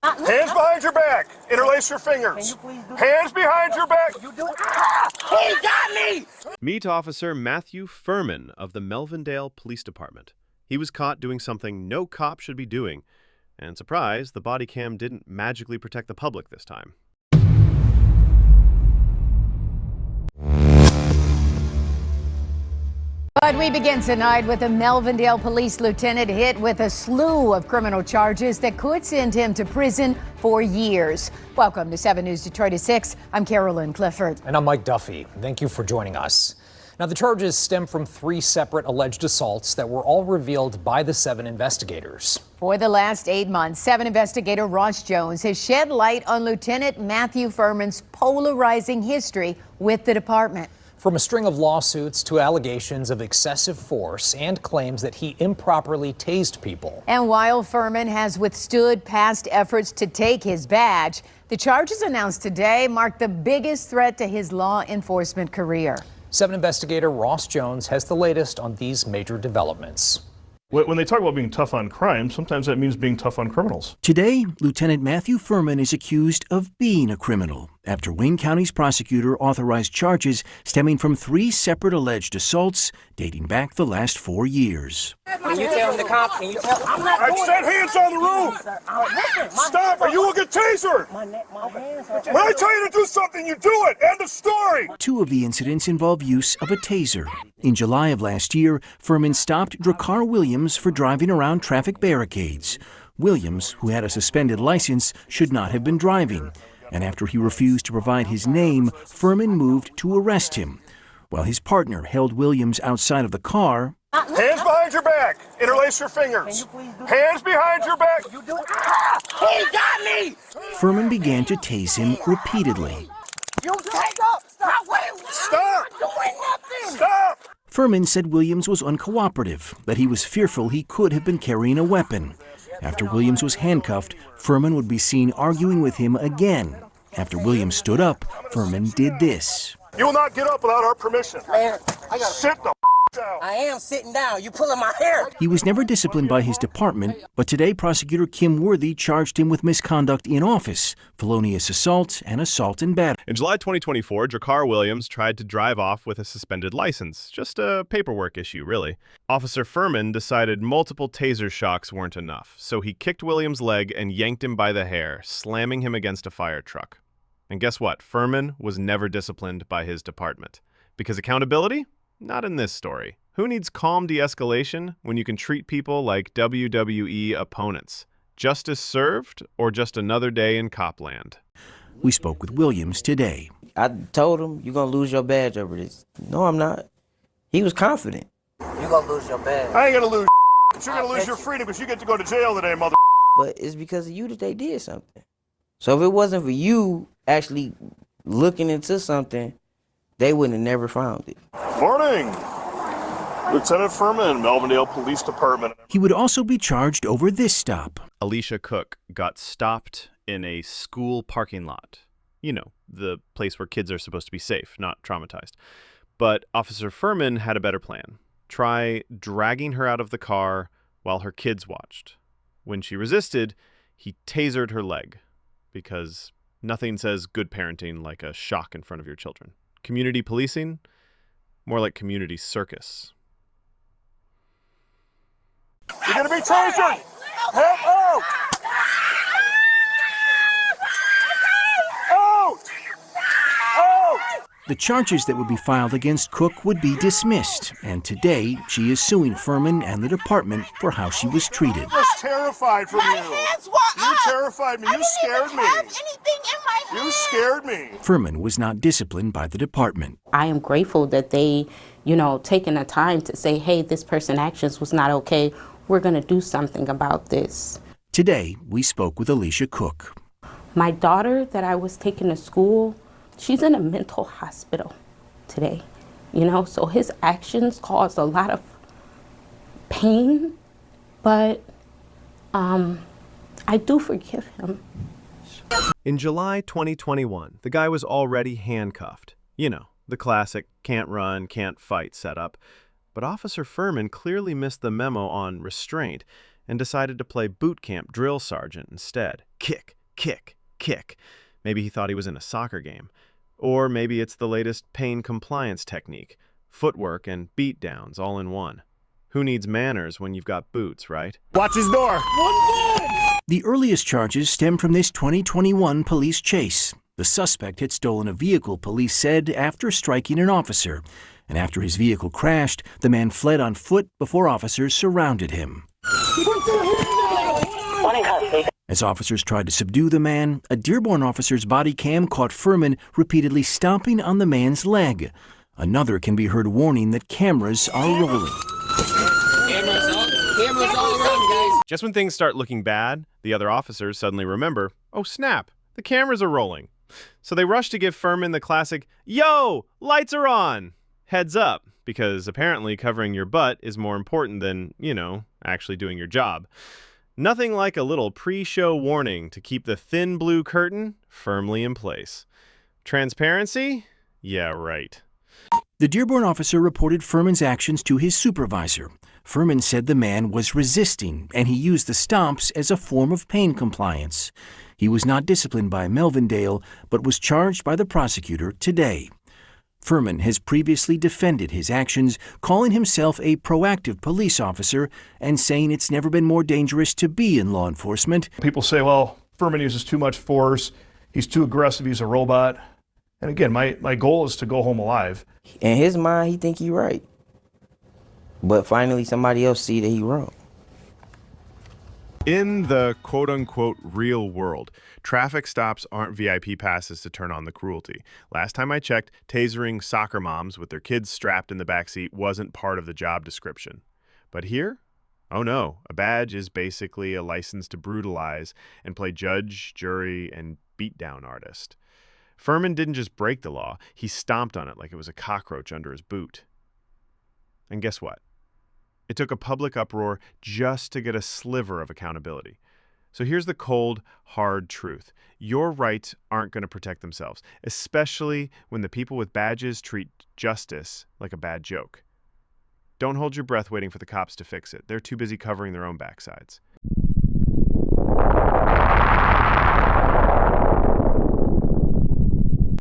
Hands behind your back. Interlace your fingers. Hands behind your back. He got me! Meet Officer Matthew Furman of the Melvindale Police Department. He was caught doing something no cop should be doing. And surprise, the body cam didn't magically protect the public this time. But we begin tonight with a Melvindale Police Lieutenant hit with a slew of criminal charges that could send him to prison for years. Welcome to 7 News Detroit at 6. I'm Carolyn Clifford. And I'm Mike Duffy. Thank you for joining us. Now, the charges stem from 3 separate alleged assaults that were all revealed by the 7 investigators. For the last 8 months, 7 investigator Ross Jones has shed light on Lieutenant Matthew Furman's polarizing history with the department. From a string of lawsuits to allegations of excessive force and claims that he improperly tased people. And while Furman has withstood past efforts to take his badge, the charges announced today mark the biggest threat to his law enforcement career. 7 investigator Ross Jones has the latest on these major developments. When they talk about being tough on crime, sometimes that means being tough on criminals. Today, Lieutenant Matthew Furman is accused of being a criminal after Wayne County's prosecutor authorized charges stemming from 3 separate alleged assaults dating back the last 4 years. Can you tell him to calm? Can you tell him? I'm not I doing said it. hands on the roof! Stop or you will get tasered! My hands are... When I tell you to do something, you do it! End of story! 2 of the incidents involve use of a taser. In July of last year, Furman stopped Drakkar Williams for driving around traffic barricades. Williams, who had a suspended license, should not have been driving. And after he refused to provide his name, Furman moved to arrest him. While his partner held Williams outside of the car, Hands behind your back. Interlace your fingers. Hands behind your back. He got me! Furman began to tase him repeatedly. You take up! Stop! Stop! I'm doing nothing! Stop! Furman said Williams was uncooperative, that he was fearful he could have been carrying a weapon. After Williams was handcuffed, Furman would be seen arguing with him again. After Williams stood up, Furman did this. You will not get up without our permission. Man, I gotta... Sit the down. I am sitting down. You pulling my hair. He was never disciplined by his department, but today prosecutor Kim Worthy charged him with misconduct in office, felonious assault, and assault and battery. In July 2024, Drakkar Williams tried to drive off with a suspended license. Just a paperwork issue, really. Officer Furman decided multiple taser shocks weren't enough, so he kicked Williams' leg and yanked him by the hair, slamming him against a fire truck. And guess what? Furman was never disciplined by his department. Because accountability? Not in this story. Who needs calm de-escalation when you can treat people like WWE opponents? Justice served or just another day in Copland? We spoke with Williams today. I told him, you're going to lose your badge over this. No, I'm not. He was confident. You gonna lose your badge. I ain't gonna lose but you're gonna lose your freedom because you get to go to jail today, mother. But it's because of you that they did something. So if it wasn't for you actually looking into something, they wouldn't have never found it. Morning. Lieutenant Furman, Melvindale Police Department. He would also be charged over this stop. Alicia Cook got stopped in a school parking lot. You know, the place where kids are supposed to be safe, not traumatized. But Officer Furman had a better plan. Try dragging her out of the car while her kids watched. When she resisted, he tasered her leg, because nothing says good parenting like a shock in front of your children. Community policing? More like community circus. You're gonna be tasered! Help out! Out! Out! The charges that would be filed against Cook would be dismissed, and today she is suing Furman and the department for how she was treated. I was terrified from My you. hands were You up. terrified me. I You didn't scared even me. have anything in my hand. You scared me. Furman was not disciplined by the department. I am grateful that they, taking the time to say, hey, this person's actions was not okay. We're going to do something about this. Today, we spoke with Alicia Cook. My daughter that I was taking to school, she's in a mental hospital today, so his actions caused a lot of pain, but I do forgive him. In July 2021, the guy was already handcuffed. You know, the classic can't run, can't fight setup. But Officer Furman clearly missed the memo on restraint and decided to play boot camp drill sergeant instead. kick, kick, kick. Maybe he thought he was in a soccer game. Or maybe it's the latest pain compliance technique. Footwork and beatdowns all in one. Who needs manners when you've got boots, right? Watch his door. The earliest charges stem from this 2021 police chase. The suspect had stolen a vehicle, police said, after striking an officer. And after his vehicle crashed, the man fled on foot before officers surrounded him. As officers tried to subdue the man, a Dearborn officer's body cam caught Furman repeatedly stomping on the man's leg. Another can be heard warning that cameras are rolling. Cameras all around, guys. Just when things start looking bad, the other officers suddenly remember, oh snap, the cameras are rolling. So they rush to give Furman the classic, yo, lights are on, heads up, because apparently covering your butt is more important than, actually doing your job. Nothing like a little pre-show warning to keep the thin blue curtain firmly in place. Transparency? Yeah, right. The Dearborn officer reported Furman's actions to his supervisor. Furman said the man was resisting, and he used the stomps as a form of pain compliance. He was not disciplined by Melvindale, but was charged by the prosecutor today. Furman has previously defended his actions, calling himself a proactive police officer and saying it's never been more dangerous to be in law enforcement. People say, well, Furman uses too much force. He's too aggressive. He's a robot. And again, my goal is to go home alive. In his mind, he think he right. But finally, somebody else see that he wrong. In the quote-unquote real world, traffic stops aren't VIP passes to turn on the cruelty. Last time I checked, tasering soccer moms with their kids strapped in the backseat wasn't part of the job description. But here? Oh no, a badge is basically a license to brutalize and play judge, jury, and beatdown artist. Furman didn't just break the law, he stomped on it like it was a cockroach under his boot. And guess what? It took a public uproar just to get a sliver of accountability. So here's the cold, hard truth. Your rights aren't going to protect themselves, especially when the people with badges treat justice like a bad joke. Don't hold your breath waiting for the cops to fix it. They're too busy covering their own backsides.